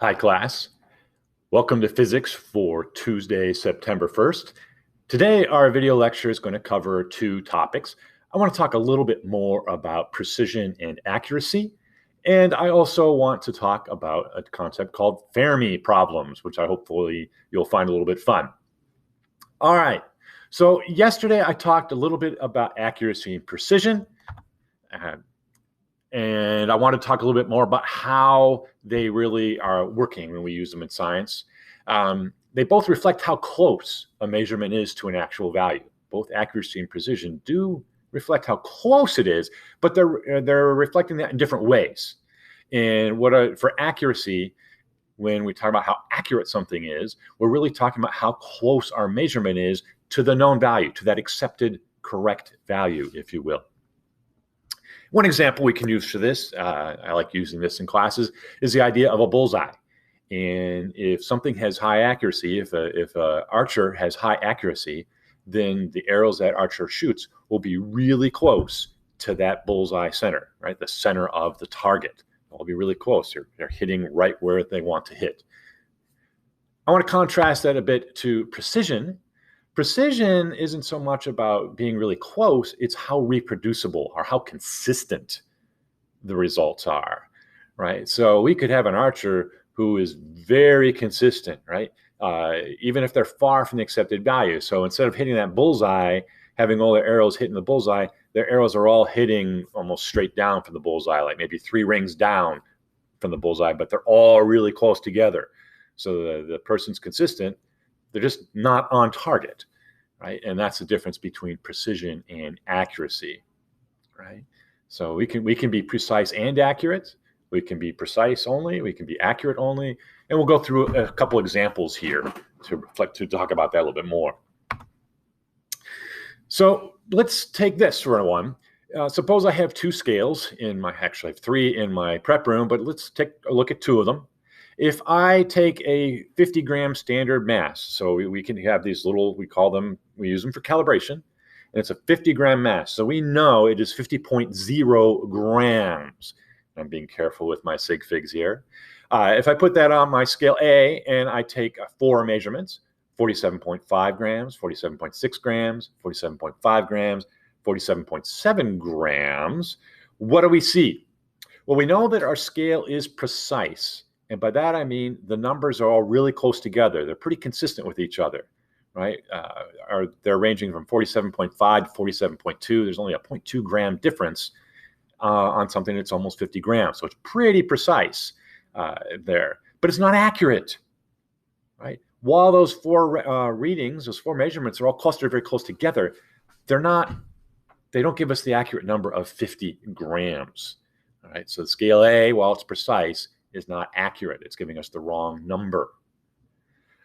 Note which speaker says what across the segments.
Speaker 1: Hi, class. Welcome to physics for Tuesday, September 1st. Today, our video lecture is going to cover two topics. I want to talk a little bit more about precision and accuracy. And I also want to talk about a concept called Fermi problems, which I hopefully you'll find a little bit fun. All right. So yesterday, I talked a little bit about accuracy and precision. And I want to talk a little bit more about how they really are working when we use them in science. They both reflect how close a measurement is to an actual value. Both accuracy and precision do reflect how close it is, but they're reflecting that in different ways. And for accuracy, when we talk about how accurate something is, we're really talking about how close our measurement is to the known value, to that accepted correct value, if you will. One example we can use for this, I like using this in classes, is the idea of a bullseye. And if something has high accuracy, if an archer has high accuracy, then the arrows that archer shoots will be really close to that bullseye center, right? The center of the target. They'll be really close. They're hitting right where they want to hit. I want to contrast that a bit to precision. Precision isn't so much about being really close, it's how reproducible or how consistent the results are, right? So we could have an archer who is very consistent, right? Even if they're far from the accepted value. So instead of hitting that bullseye, having all their arrows hitting the bullseye, their arrows are all hitting almost straight down from the bullseye, like maybe 3 rings down from the bullseye, but they're all really close together. So the person's consistent, they're just not on target, right? And that's the difference between precision and accuracy, right? So we can be precise and accurate. We can be precise only. We can be accurate only. And we'll go through a couple examples here to talk about that a little bit more. So let's take this for one. Suppose I have 2 scales actually I have 3 in my prep room, but let's take a look at 2 of them. If I take a 50-gram standard mass, so we can have these little, we use them for calibration, and it's a 50-gram mass. So we know it is 50.0 grams. I'm being careful with my sig figs here. If I put that on my scale A and I take 4 measurements, 47.5 grams, 47.6 grams, 47.5 grams, 47.7 grams, what do we see? Well, we know that our scale is precise. And by that, I mean the numbers are all really close together. They're pretty consistent with each other, right? They're ranging from 47.5 to 47.2. There's only a 0.2 gram difference on something that's almost 50 grams. So it's pretty precise there. But it's not accurate, right? While those 4 readings, those 4 measurements are all clustered very close together, they don't give us the accurate number of 50 grams, all right? So the scale A, while it's precise, is not accurate. It's giving us the wrong number.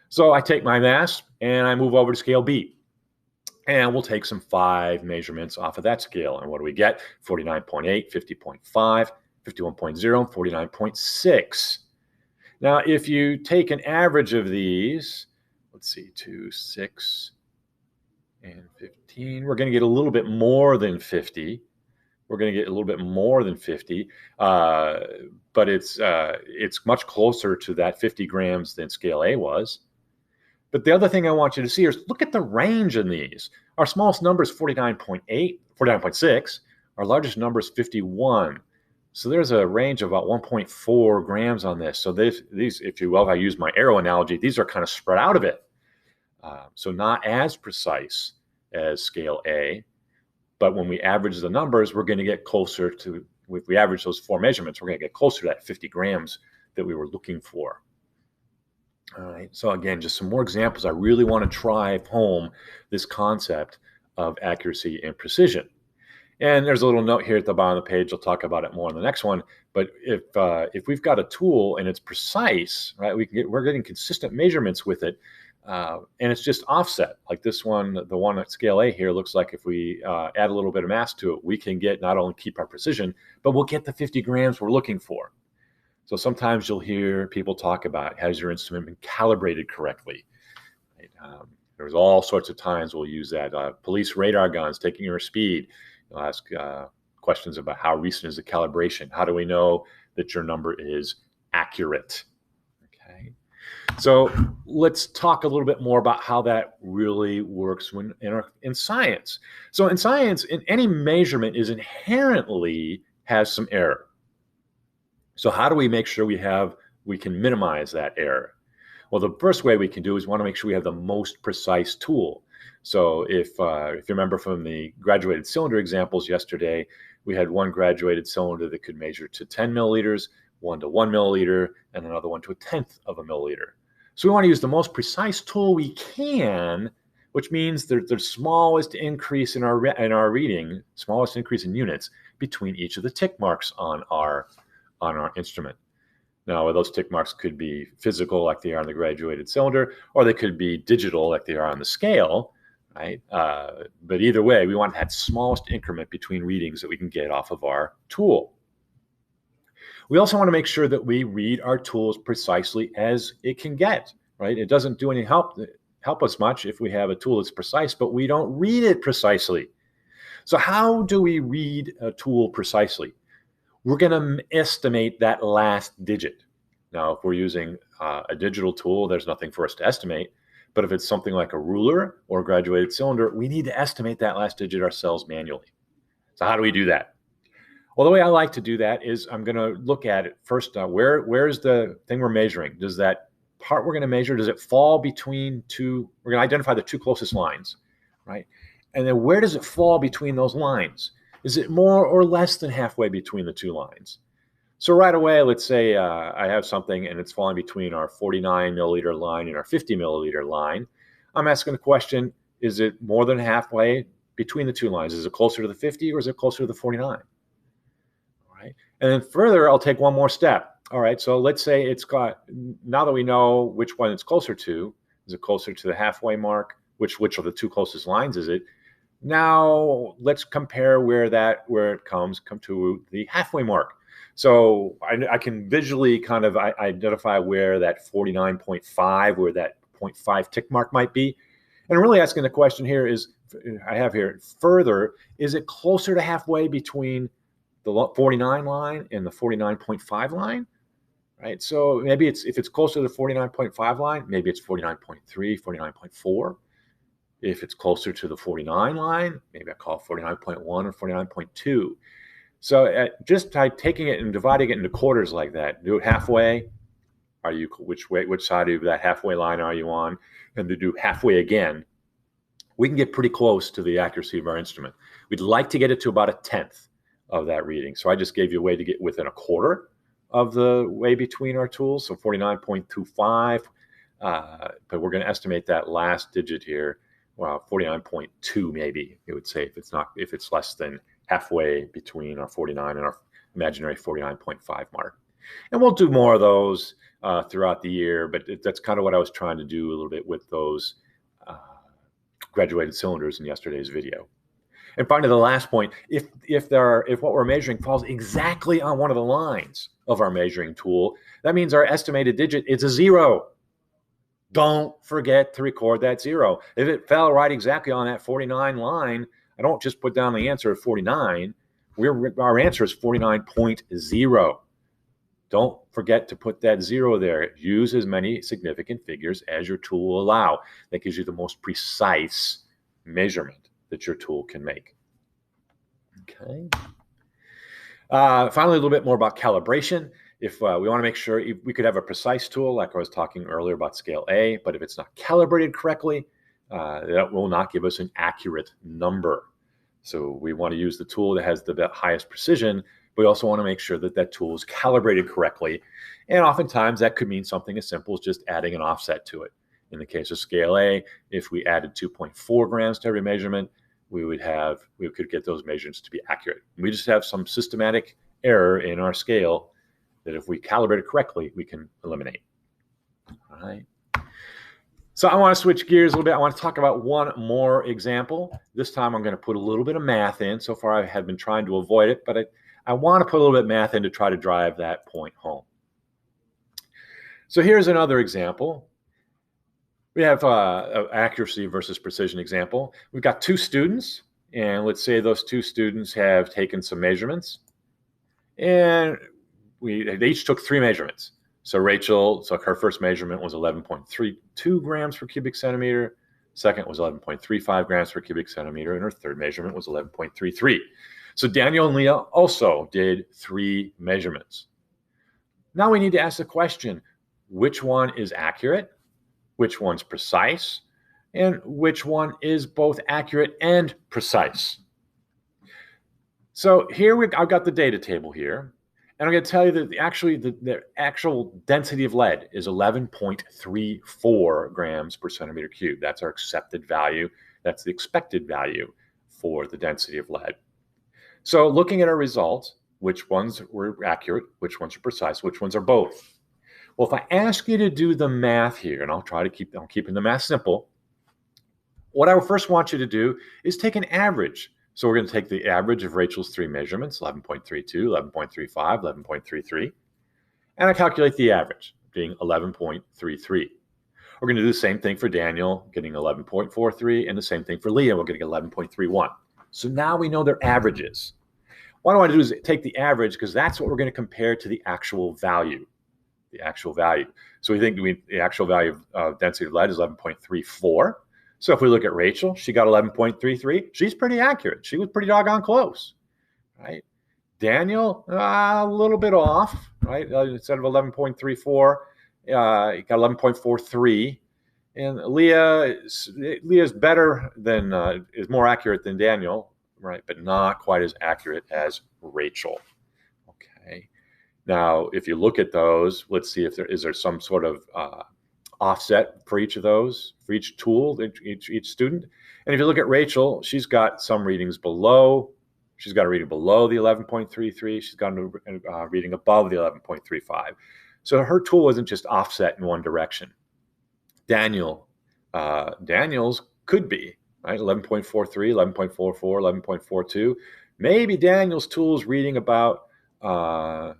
Speaker 1: So I take my mass and I move over to scale B. And we'll take some 5 measurements off of that scale. And what do we get? 49.8, 50.5, 51.0, and 49.6. Now, if you take an average of these, let's see, 2, 6, and 15, we're going to get a little bit more than 50. We're going to get a little bit more than 50, but it's much closer to that 50 grams than scale A was. But the other thing I want you to see is look at the range in these. Our smallest number is 49.8, 49.6. Our largest number is 51. So there's a range of about 1.4 grams on this. So these, if you will, if I use my arrow analogy, these are kind of spread out a bit. So not as precise as scale A. But when we average the numbers, we're going to get closer to, if we average those 4 measurements, we're going to get closer to that 50 grams that we were looking for. All right. So again, just some more examples. I really want to drive home this concept of accuracy and precision. And there's a little note here at the bottom of the page. I'll talk about it more in the next one. But if we've got a tool and it's precise, right, we're getting consistent measurements with it. And it's just offset, like this one, the one at scale A here looks like if we add a little bit of mass to it, we can get not only keep our precision, but we'll get the 50 grams we're looking for. So sometimes you'll hear people talk about, has your instrument been calibrated correctly? Right? There's all sorts of times we'll use that. Police radar guns, taking your speed. You'll ask questions about how recent is the calibration? How do we know that your number is accurate? So let's talk a little bit more about how that really works when in science. So in science, any measurement is inherently has some error. So how do we make sure we can minimize that error? Well, the first way we can do is want to make sure we have the most precise tool. So if you remember from the graduated cylinder examples yesterday, we had one graduated cylinder that could measure to 10 milliliters, one to 1 milliliter, and another one to a tenth of a milliliter. So we want to use the most precise tool we can, which means the smallest increase in our reading, smallest increase in units between each of the tick marks on our instrument. Now, those tick marks could be physical, like they are on the graduated cylinder, or they could be digital, like they are on the scale, right? But either way, we want that smallest increment between readings that we can get off of our tool. We also want to make sure that we read our tool as precisely as it can get, right? It doesn't do any help us much if we have a tool that's precise, but we don't read it precisely. So how do we read a tool precisely? We're going to estimate that last digit. Now, if we're using a digital tool, there's nothing for us to estimate. But if it's something like a ruler or a graduated cylinder, we need to estimate that last digit ourselves manually. So how do we do that? Well, the way I like to do that is I'm going to look at it first. Where's the thing we're measuring? Does that part we're going to measure, does it fall between two? We're going to identify the two closest lines, right? And then where does it fall between those lines? Is it more or less than halfway between the two lines? So right away, let's say I have something and it's falling between our 49 milliliter line and our 50 milliliter line. I'm asking the question, is it more than halfway between the two lines? Is it closer to the 50 or is it closer to the 49? All right. And then further, I'll take one more step. All right, so let's say it's got, now that we know which one it's closer to, is it closer to the halfway mark? Which of the two closest lines is it? Now let's compare where it come to the halfway mark. So I can visually kind of identify where that 49.5, where that 0.5 tick mark might be. And really asking the question here is, I have here further, is it closer to halfway between the 49 line and the 49.5 line? Right. So maybe if it's closer to the 49.5 line, maybe it's 49.3, 49.4. If it's closer to the 49 line, maybe I call it 49.1 or 49.2. So just by taking it and dividing it into quarters like that, do it halfway. Which side of that halfway line are you on? And to do halfway again, we can get pretty close to the accuracy of our instrument. We'd like to get it to about a tenth of that reading. So I just gave you a way to get within a quarter of the way between our tools, so 49.25. But we're going to estimate that last digit here. Well, 49.2 maybe, it would say, if it's less than halfway between our 49 and our imaginary 49.5 mark. And we'll do more of those throughout the year, but that's kind of what I was trying to do a little bit with those graduated cylinders in yesterday's video. And finally, the last point, if what we're measuring falls exactly on one of the lines of our measuring tool, that means our estimated digit is a 0. Don't forget to record that 0. If it fell right exactly on that 49 line, I don't just put down the answer of 49. Our answer is 49.0. Don't forget to put that 0 there. Use as many significant figures as your tool will allow. That gives you the most precise measurement that your tool can make. Okay. Finally, a little bit more about calibration. If we want to make sure we could have a precise tool, like I was talking earlier about scale A, but if it's not calibrated correctly, that will not give us an accurate number. So we want to use the tool that has the highest precision, but we also want to make sure that that tool is calibrated correctly. And oftentimes that could mean something as simple as just adding an offset to it. In the case of scale A, if we added 2.4 grams to every measurement, we could get those measurements to be accurate. We just have some systematic error in our scale that if we calibrate it correctly, we can eliminate. All right. So I want to switch gears a little bit. I want to talk about one more example. This time I'm going to put a little bit of math in. So far I have been trying to avoid it, but I want to put a little bit of math in to try to drive that point home. So here's another example. We have accuracy versus precision example. We've got two students, and let's say those two students have taken some measurements, and they each took 3 measurements. So Rachel, so her first measurement was 11.32 grams per cubic centimeter. Second was 11.35 grams per cubic centimeter. And her third measurement was 11.33. So Daniel and Leah also did 3 measurements. Now we need to ask the question, which one is accurate? Which one's precise? And which one is both accurate and precise? So here I've got the data table here. And I'm going to tell you that the actual density of lead is 11.34 grams per centimeter cubed. That's our accepted value. That's the expected value for the density of lead. So looking at our results, which ones were accurate, which ones are precise, which ones are both? Well, if I ask you to do the math here, and I'm keeping the math simple, what I first want you to do is take an average. So we're going to take the average of Rachel's 3 measurements, 11.32, 11.35, 11.33, and I calculate the average, being 11.33. We're going to do the same thing for Daniel, getting 11.43, and the same thing for Leah, we're getting 11.31. So now we know their averages. What I want to do is take the average, because that's what we're going to compare to the actual value. The actual value. So we think the actual value of density of lead is 11.34. So if we look at Rachel, she got 11.33. She's pretty accurate. She was pretty doggone close, right? Daniel, a little bit off, right? Instead of 11.34, he got 11.43. And Leah's better than, is more accurate than Daniel, right? But not quite as accurate as Rachel. Okay. Now, if you look at those, let's see if there is some sort of offset for each of those, for each tool, each student. And if you look at Rachel, she's got some readings below. She's got a reading below the 11.33. She's got a reading above the 11.35. So her tool wasn't just offset in one direction. Daniel's could be, right? 11.43, 11.44, 11.42. Maybe Daniel's tool is reading about a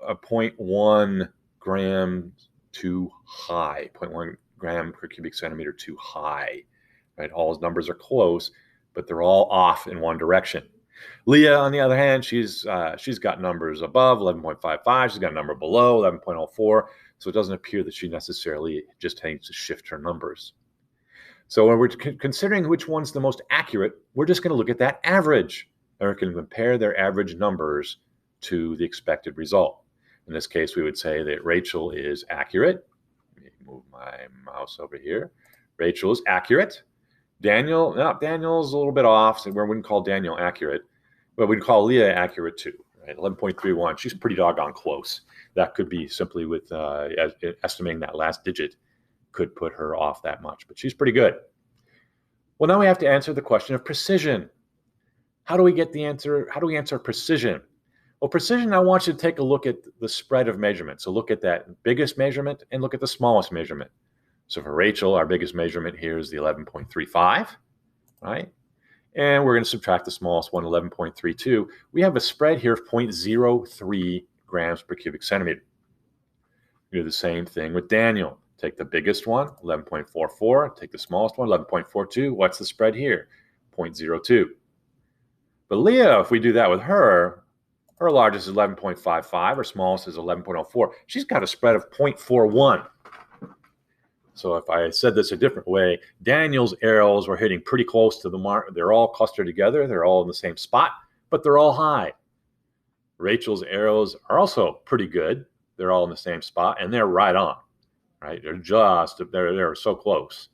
Speaker 1: 0.1 gram too high, 0.1 gram per cubic centimeter too high, right? All his numbers are close, but they're all off in one direction. Leah, on the other hand, she's got numbers above 11.55. She's got a number below 11.04. So it doesn't appear that she necessarily just needs to shift her numbers. So when we're considering which one's the most accurate, we're just going to look at that average, and we're going to compare their average numbers to the expected result. In this case, we would say that Rachel is accurate. Let me move my mouse over here. Rachel is accurate. Daniel's a little bit off, so we wouldn't call Daniel accurate, but we'd call Leah accurate too, right? 11.31, she's pretty doggone close. That could be simply with estimating that last digit could put her off that much, but she's pretty good. Well, now we have to answer the question of precision. How do we get the answer? How do we answer precision? Well, precision, I want you to take a look at the spread of measurements. So look at that biggest measurement and look at the smallest measurement. So for Rachel, our biggest measurement here is the 11.35, right? And we're going to subtract the smallest one, 11.32. We have a spread here of 0.03 grams per cubic centimeter. We do the same thing with Daniel. Take the biggest one, 11.44. Take the smallest one, 11.42. What's the spread here? 0.02. But Leah, if we do that with her largest is 11.55, her smallest is 11.04. She's got a spread of 0.41. So if I said this a different way, Daniel's arrows were hitting pretty close to the mark. They're all clustered together. They're all in the same spot, but they're all high. Rachel's arrows are also pretty good. They're all in the same spot, and they're right on, right? They're so close.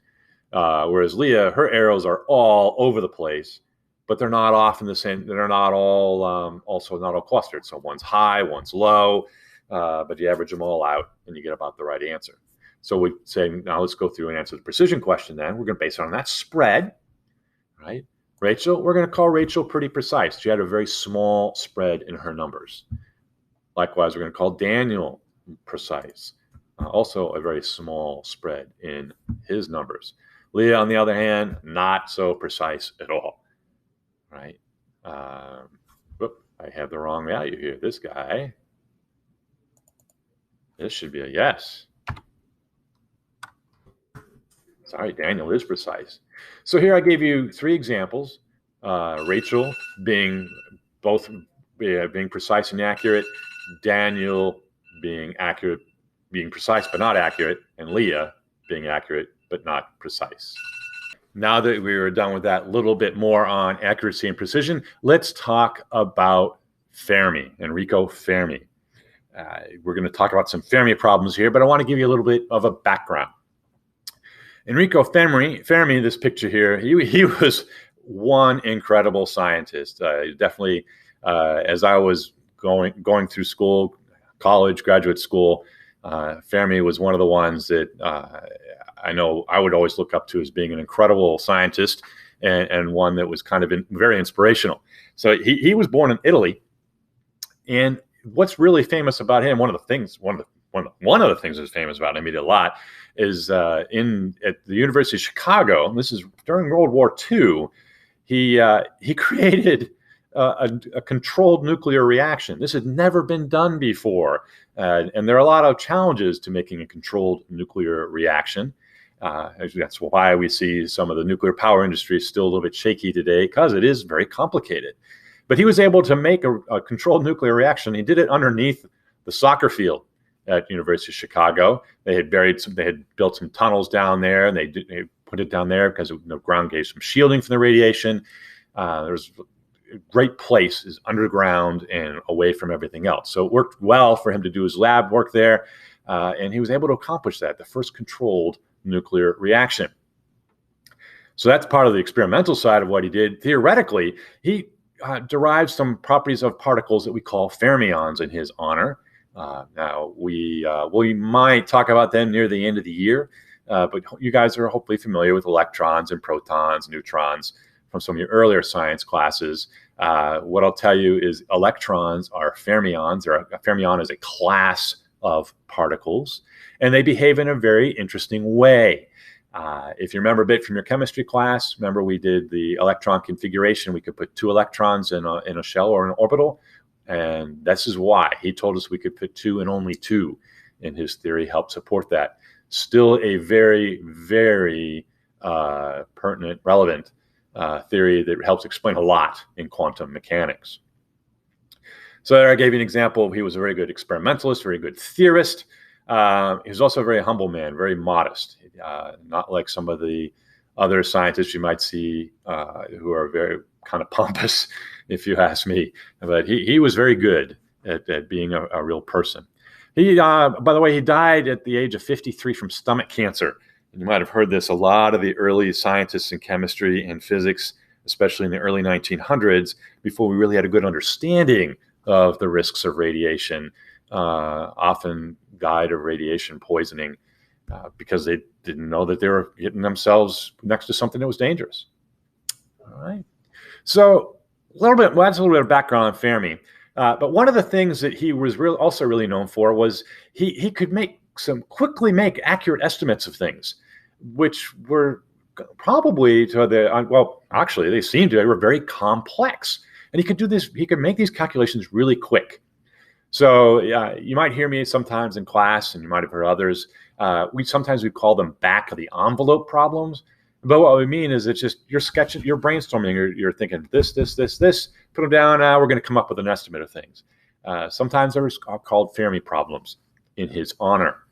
Speaker 1: Whereas Leah, her arrows are all over the place, but they're not off in the same, they're not all, also not all clustered. So one's high, one's low, but you average them all out and you get about the right answer. So we say, now let's go through and answer the precision question then. We're going to base it on that spread, right? Rachel, we're going to call Rachel pretty precise. She had a very small spread in her numbers. Likewise, we're going to call Daniel precise. Also a very small spread in his numbers. Leah, on the other hand, not so precise at all. Right? I have the wrong value here. This guy, this should be a yes. Sorry, Daniel is precise. So here I gave you 3 examples. Rachel being being precise and accurate, Daniel being accurate being precise but not accurate, and Leah being accurate but not precise. Now that we were done with that little bit more on accuracy and precision, let's talk about Fermi, Enrico Fermi. We're going to talk about some Fermi problems here, but I want to give you a little bit of a background. Enrico Fermi, this picture here, he was one incredible scientist. Definitely, as I was going through school, college, graduate school, Fermi was one of the ones that I know I would always look up to as being an incredible scientist and one that was kind of very inspirational. So he was born in Italy, and what's really famous about him, one of the things that's famous about him, he did a lot, is at the University of Chicago. This is during World War II. He created a controlled nuclear reaction. This had never been done before, and there are a lot of challenges to making a controlled nuclear reaction. That's why we see some of the nuclear power industry still a little bit shaky today, because it is very complicated. But he was able to make a controlled nuclear reaction. He did it underneath the soccer field at University of Chicago. They had built some tunnels down there, and they put it down there because the ground gave some shielding from the radiation. There was a great place is underground and away from everything else. So it worked well for him to do his lab work there, and he was able to accomplish that, the first controlled nuclear reaction. So that's part of the experimental side of what he did. Theoretically, he derived some properties of particles that we call fermions in his honor. Now, we might talk about them near the end of the year, but you guys are hopefully familiar with electrons and protons, neutrons from some of your earlier science classes. What I'll tell you is electrons are fermions. A fermion is a class of particles, and they behave in a very interesting way. If you remember a bit from your chemistry class, remember we did the electron configuration. We could put 2 electrons in a shell or an orbital, and this is why he told us we could put 2 and only 2, and his theory helped support that. Still a very, very pertinent, relevant theory that helps explain a lot in quantum mechanics. So there I gave you an example. He was a very good experimentalist, very good theorist. He was also a very humble man, very modest, not like some of the other scientists you might see who are very kind of pompous, if you ask me. But he was very good at being a real person. By the way, he died at the age of 53 from stomach cancer. And you might have heard this. A lot of the early scientists in chemistry and physics, especially in the early 1900s, before we really had a good understanding of the risks of radiation, often died of radiation poisoning because they didn't know that they were getting themselves next to something that was dangerous. All right. So that's a little bit of background on Fermi. But one of the things that he was also really known for was he could quickly make accurate estimates of things, which were probably actually they were very complex. And he could do this. He could make these calculations really quick. So you might hear me sometimes in class, and you might have heard others. Sometimes we call them back of the envelope problems. But what we mean is it's just you're sketching, you're brainstorming, you're thinking this, put them down. We're going to come up with an estimate of things. Sometimes they're called Fermi problems in his honor.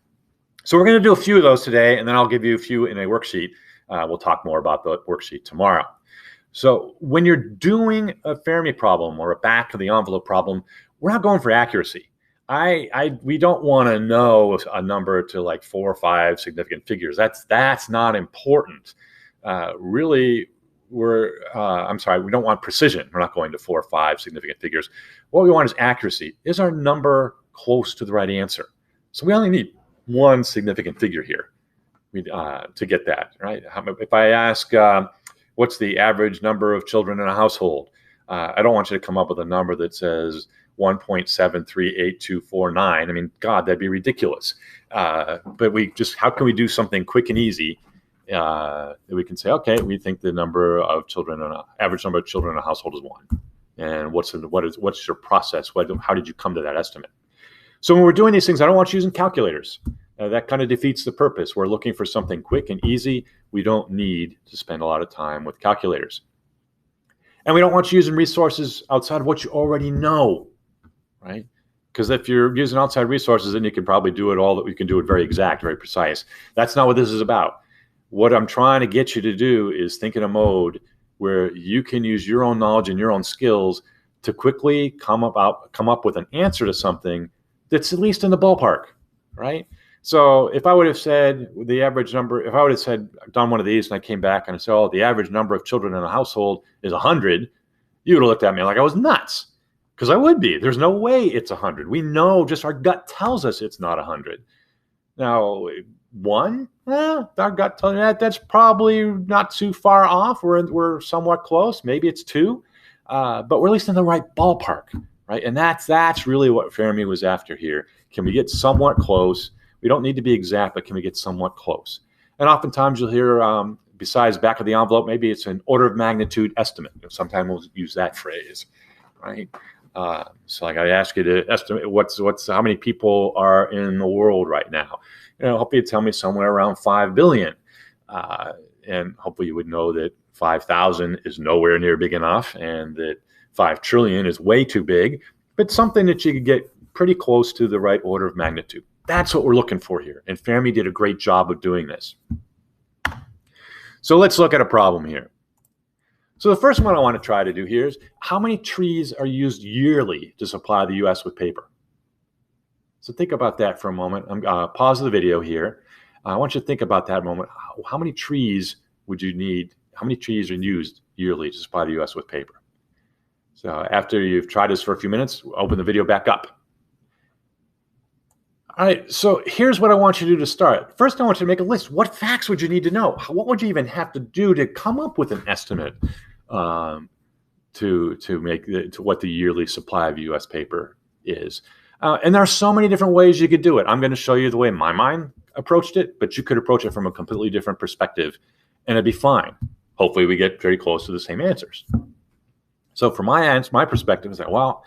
Speaker 1: So we're going to do a few of those today, and then I'll give you a few in a worksheet. We'll talk more about the worksheet tomorrow. So when you're doing a Fermi problem or a back of the envelope problem, we're not going for accuracy. We don't want to know a number to like 4 or 5 significant figures. That's not important. Really, we don't want precision. We're not going to 4 or 5 significant figures. What we want is accuracy. Is our number close to the right answer? So we only need 1 significant figure here to get that, right? If I ask, what's the average number of children in a household? I don't want you to come up with a number that says 1.738249. I mean, God, that'd be ridiculous. But how can we do something quick and easy that we can say, okay, we think the average number of children in a household is 1. And what's your process? How did you come to that estimate? So when we're doing these things, I don't want you using calculators. That kind of defeats the purpose. We're looking for something quick and easy. We don't need to spend a lot of time with calculators. And we don't want you using resources outside of what you already know, right? Because if you're using outside resources, then you can probably do it all that we can do it very exact, very precise. That's not what this is about. What I'm trying to get you to do is think in a mode where you can use your own knowledge and your own skills to quickly come up with an answer to something that's at least in the ballpark, right? So if I would have said the average number, if I would have said done one of these and I came back and I said, oh, the average number of children in a household is 100, you would have looked at me like I was nuts. Because I would be. There's no way it's 100. We know, just our gut tells us it's not 100. Now, one, our gut tells you that's probably not too far off. We're somewhat close. Maybe it's two, but we're at least in the right ballpark, right? And that's really what Fermi was after here. Can we get somewhat close? We don't need to be exact, but can we get somewhat close? And oftentimes you'll hear, besides back of the envelope, maybe it's an order of magnitude estimate. Sometimes we'll use that phrase, right? So like I ask you to estimate how many people are in the world right now. Hopefully you tell me somewhere around 5 billion. And hopefully you would know that 5,000 is nowhere near big enough and that 5 trillion is way too big, but something that you could get pretty close to the right order of magnitude. That's what we're looking for here. And Fermi did a great job of doing this. So let's look at a problem here. So the first one I want to try to do here is how many trees are used yearly to supply the U.S. with paper? So think about that for a moment. I'm going to pause the video here. I want you to think about that a moment. How many trees would you need? How many trees are used yearly to supply the U.S. with paper? So after you've tried this for a few minutes, open the video back up. All right, so here's what I want you to do to start. First, I want you to make a list. What facts would you need to know? What would you even have to do to come up with an estimate to what the yearly supply of U.S. paper is? And there are so many different ways you could do it. I'm going to show you the way my mind approached it, but you could approach it from a completely different perspective, and it'd be fine. Hopefully, we get very close to the same answers. So, from my perspective, is that what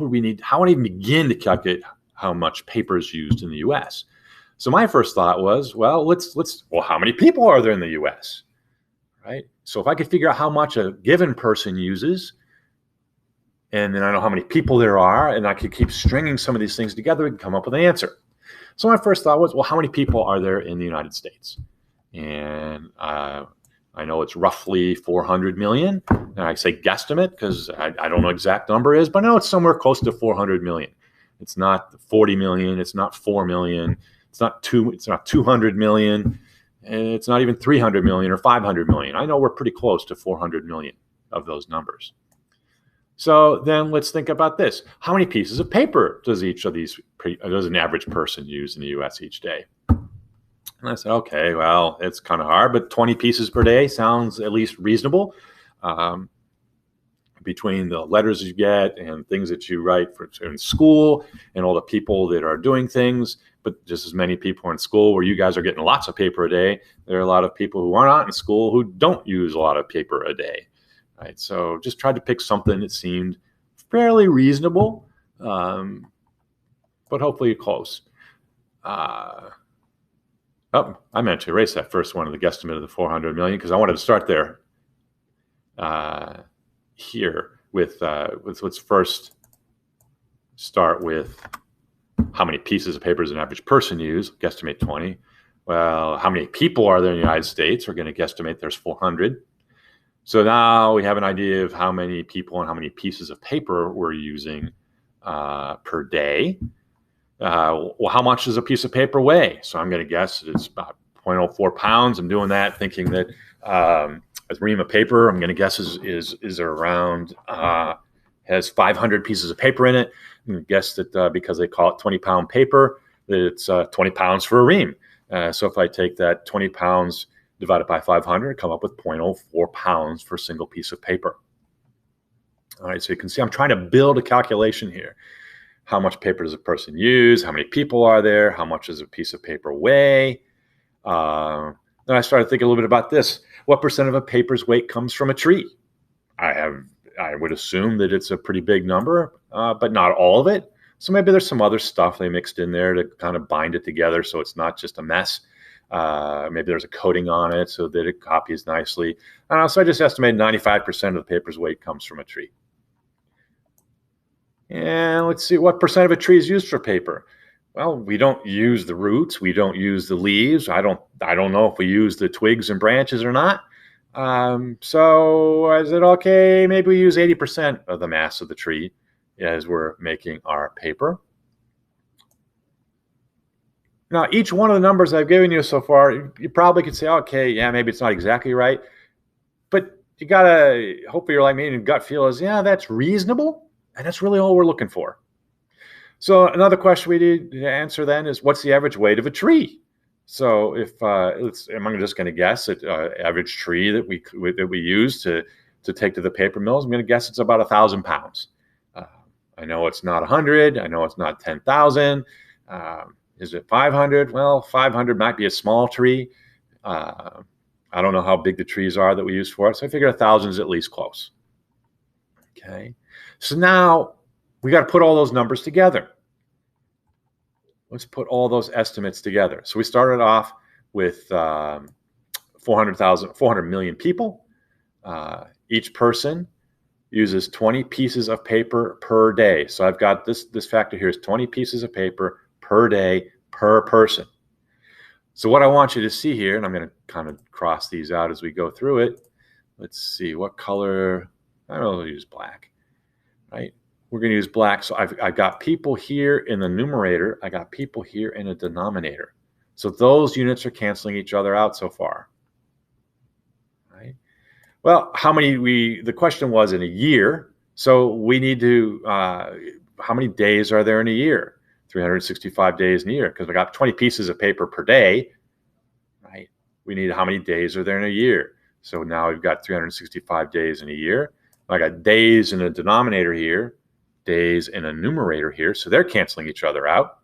Speaker 1: would we need? How would I even begin to calculate how much paper is used in the U.S.? So my first thought was, how many people are there in the U.S.? Right? So if I could figure out how much a given person uses, and then I know how many people there are, and I could keep stringing some of these things together and come up with an answer. So my first thought was, how many people are there in the United States? And I know it's roughly 400 million. And I say guesstimate because I don't know exact number is, but I know it's somewhere close to 400 million. It's not 40 million. It's not 4 million. It's not 200 million. And it's not even 300 million or 500 million. I know we're pretty close to 400 million of those numbers. So then let's think about this. How many pieces of paper does an average person use in the U.S. each day? And I said, okay, well, it's kind of hard, but 20 pieces per day sounds at least reasonable. Between the letters you get and things that you write in school and all the people that are doing things, but just as many people are in school where you guys are getting lots of paper a day, there are a lot of people who are not in school who don't use a lot of paper a day, right? So just tried to pick something that seemed fairly reasonable, but hopefully close. I meant to erase that first one of the guesstimate of the 400 million because I wanted to start there. Here with let's first start with how many pieces of paper does an average person use, guesstimate 20. Well, how many people are there in the United States? We're going to guesstimate there's 400. So now we have an idea of how many people and how many pieces of paper we're using per day. Well, how much does a piece of paper weigh? So I'm going to guess it's about 0.04 pounds. I'm doing that thinking that a ream of paper, I'm going to guess is around, has 500 pieces of paper in it. I'm going to guess that because they call it 20-pound paper, that it's 20 pounds for a ream. So if I take that 20 pounds divided by 500, come up with 0.04 pounds for a single piece of paper. All right, so you can see I'm trying to build a calculation here. How much paper does a person use? How many people are there? How much does a piece of paper weigh? Then I started thinking a little bit about this. What percent of a paper's weight comes from a tree? I would assume that it's a pretty big number, but not all of it. So maybe there's some other stuff they mixed in there to kind of bind it together so it's not just a mess. Maybe there's a coating on it so that it copies nicely. So I just estimated 95% of the paper's weight comes from a tree. And let's see, what percent of a tree is used for paper? Well, we don't use the roots. We don't use the leaves. I don't know if we use the twigs and branches or not. So is it okay? Maybe we use 80% of the mass of the tree as we're making our paper. Now, each one of the numbers I've given you so far, you probably could say, okay, yeah, maybe it's not exactly right. But you gotta, hopefully you're like me and your gut feel is, yeah, that's reasonable. And that's really all we're looking for. So another question we need to answer then is, what's the average weight of a tree? So if I'm just going to guess that average tree that we use to take to the paper mills, I'm going to guess it's about 1,000 pounds. I know it's not 100. I know it's not 10,000. Is it 500? Well, 500 might be a small tree. I don't know how big the trees are that we use for it, so I figure 1,000 is at least close. Okay, so now we got to put all those numbers together. Let's put all those estimates together. So we started off with 400 million people. Each person uses 20 pieces of paper per day. So I've got this factor here is 20 pieces of paper per day per person. So what I want you to see here, and I'm going to kind of cross these out as we go through it. Let's see, what color? I don't know, we'll use black, right? We're going to use black. So I've got people here in the numerator. I got people here in the denominator. So those units are canceling each other out so far. Right? Well, the question was in a year. So we need to, how many days are there in a year? 365 days in a year, because we got 20 pieces of paper per day, right? We need how many days are there in a year? So now we've got 365 days in a year. I got days in a denominator here, days in a numerator here, so they're canceling each other out,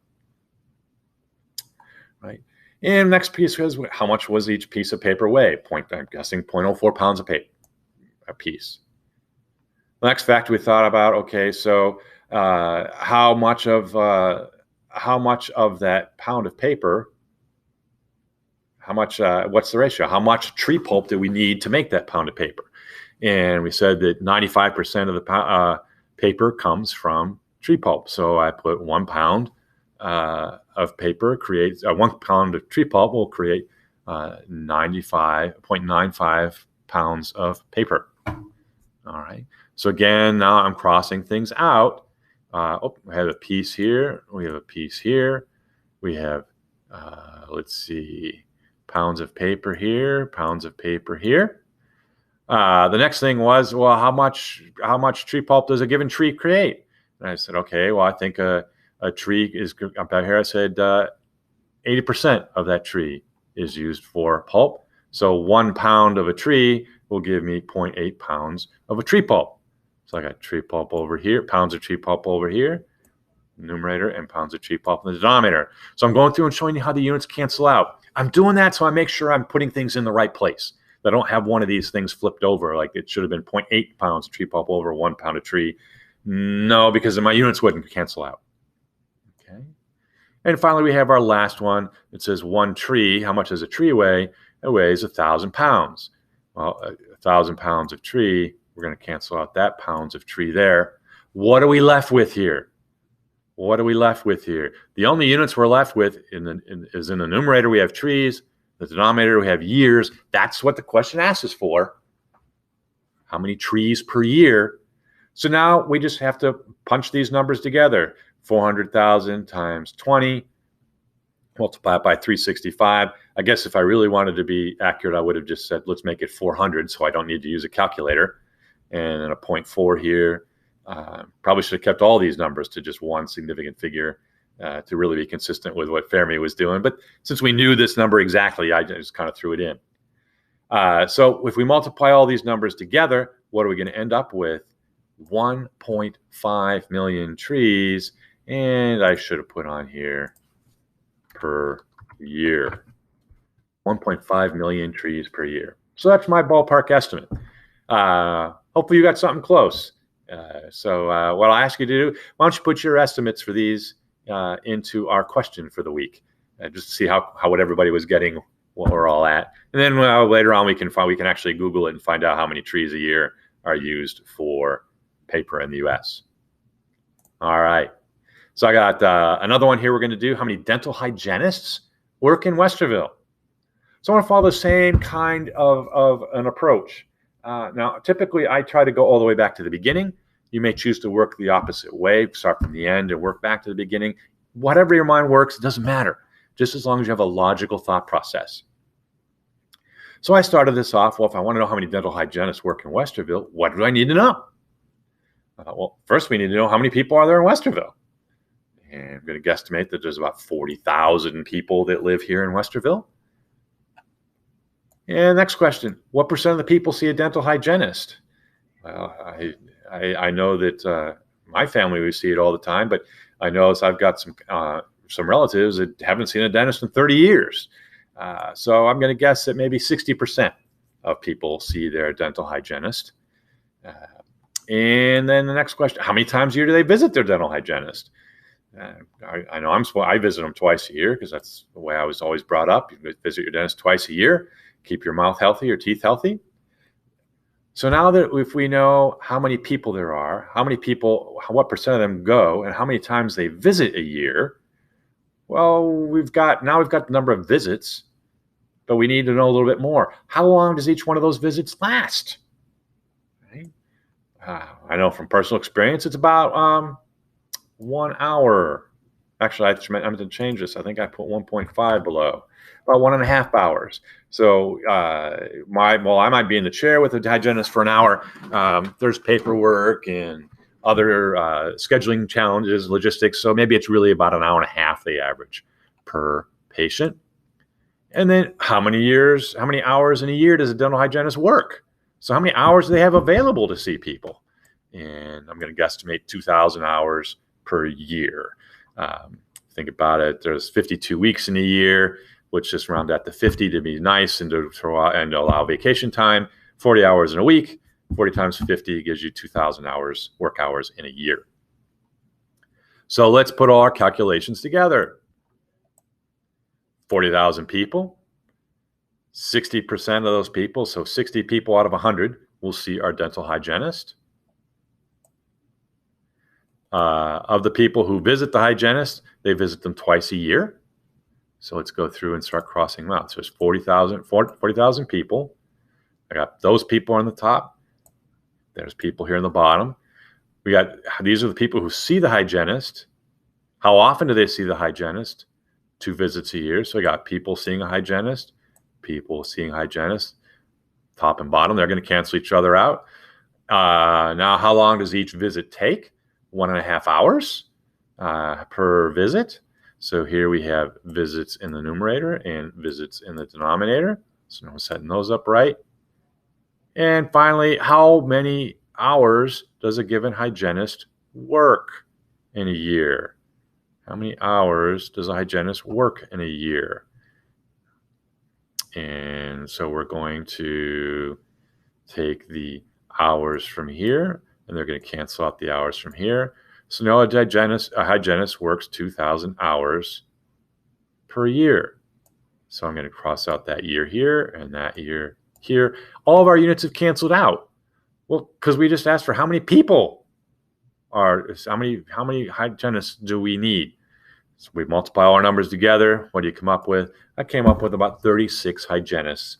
Speaker 1: right? And next piece was, how much was each piece of paper weigh? I'm guessing 0.04 pounds of paper a piece. The next factor we thought about, okay, so how much of that pound of paper, what's the ratio? How much tree pulp do we need to make that pound of paper? And we said that 95% of the paper comes from tree pulp. So I put 1 pound of paper creates 1 pound of tree pulp will create 95.95 pounds of paper. All right. So again, now I'm crossing things out. We have a piece here. We have a piece here. We have, let's see, pounds of paper here, pounds of paper here. The next thing was, well, how much tree pulp does a given tree create? And I said, okay, well, I think a tree is, up here I said 80% of that tree is used for pulp. So 1 pound of a tree will give me 0.8 pounds of a tree pulp. So I got tree pulp over here, pounds of tree pulp over here, numerator, and pounds of tree pulp in the denominator. So I'm going through and showing you how the units cancel out. I'm doing that so I make sure I'm putting things in the right place. I don't have one of these things flipped over, like it should have been 0.8 pounds tree pulp over 1 pound of tree. No, because my units wouldn't cancel out. Okay. And finally, we have our last one. It says 1 tree. How much does a tree weigh? It weighs 1,000 pounds. Well, 1,000 pounds of tree, we're going to cancel out that pounds of tree there. What are we left with here? What are we left with here? The only units we're left with is in the numerator, we have trees. The denominator, we have years. That's what the question asks us for. How many trees per year? So now we just have to punch these numbers together. 400,000 times 20, multiply it by 365. I guess if I really wanted to be accurate, I would have just said, let's make it 400 so I don't need to use a calculator. And then a 0.4 here. Probably should have kept all these numbers to just one significant figure to really be consistent with what Fermi was doing. But since we knew this number exactly, I just kind of threw it in. So if we multiply all these numbers together, what are we going to end up with? 1.5 million trees. And I should have put on here per year. 1.5 million trees per year. So that's my ballpark estimate. Hopefully you got something close. So what I'll ask you to do, why don't you put your estimates for these into our question for the week, just to see what everybody was getting, what we're all at. And then later on we can actually Google it and find out how many trees a year are used for paper in the US. All right. So I got another one here we're going to do. How many dental hygienists work in Westerville? So I want to follow the same kind of an approach. Now, typically, I try to go all the way back to the beginning. You may choose to work the opposite way, start from the end and work back to the beginning. Whatever your mind works, it doesn't matter, just as long as you have a logical thought process. So I started this off, well, if I want to know how many dental hygienists work in Westerville, what do I need to know? I thought, well, first we need to know how many people are there in Westerville. And I'm going to guesstimate that there's about 40,000 people that live here in Westerville. And next question, what percent of the people see a dental hygienist? Well, I know that my family, we see it all the time, but I know I've got some relatives that haven't seen a dentist in 30 years. So I'm going to guess that maybe 60% of people see their dental hygienist. And then the next question, how many times a year do they visit their dental hygienist? I know I visit them twice a year because that's the way I was always brought up. You visit your dentist twice a year, keep your mouth healthy, your teeth healthy. So now that if we know how many people there are, how many people, what percent of them go, and how many times they visit a year, well, we've got the number of visits, but we need to know a little bit more. How long does each one of those visits last? Right? I know from personal experience, it's about 1 hour. Actually, I'm going to change this. I think I put 1.5 below. About 1.5 hours. So I might be in the chair with a hygienist for an hour. There's paperwork and other scheduling challenges, logistics. So maybe it's really about 1.5 hours the average per patient. And then how many hours in a year does a dental hygienist work? So how many hours do they have available to see people? And I'm going to guesstimate 2,000 hours per year. Think about it. There's 52 weeks in a year, which just round that to 50 to be nice and to allow vacation time. 40 hours in a week, 40 times 50 gives you 2,000 hours, work hours in a year. So let's put all our calculations together. 40,000 people, 60% of those people, so 60 people out of 100 will see our dental hygienist. Of the people who visit the hygienist, they visit them twice a year. So let's go through and start crossing them out. So there's 40,000 people. I got those people on the top. There's people here on the bottom. These are the people who see the hygienist. How often do they see the hygienist? 2 visits a year. So I got people seeing a hygienist, people seeing hygienist, top and bottom. They're going to cancel each other out. Now, how long does each visit take? 1.5 hours per visit. So here we have visits in the numerator and visits in the denominator. So now we're setting those up right. And finally, how many hours does a given hygienist work in a year? How many hours does a hygienist work in a year? And so we're going to take the hours from here, and they're going to cancel out the hours from here. So now a hygienist works 2,000 hours per year. So I'm going to cross out that year here and that year here. All of our units have canceled out. Well, because we just asked for how many people how many hygienists do we need? So we multiply all our numbers together. What do you come up with? I came up with about 36 hygienists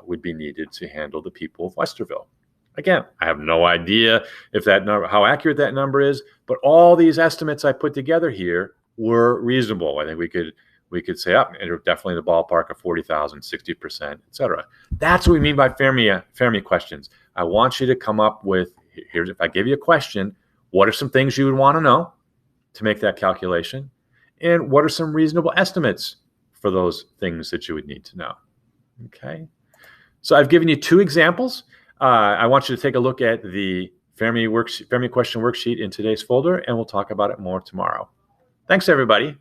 Speaker 1: would be needed to handle the people of Westerville. Again, I have no idea how accurate that number is, but all these estimates I put together here were reasonable. I think we could say, definitely in the ballpark of 40,000, 60%, et cetera. That's what we mean by Fermi questions. I want you to come up with, if I give you a question, what are some things you would want to know to make that calculation? And what are some reasonable estimates for those things that you would need to know? Okay. So I've given you 2 examples. I want you to take a look at the Fermi question worksheet in today's folder, and we'll talk about it more tomorrow. Thanks, everybody.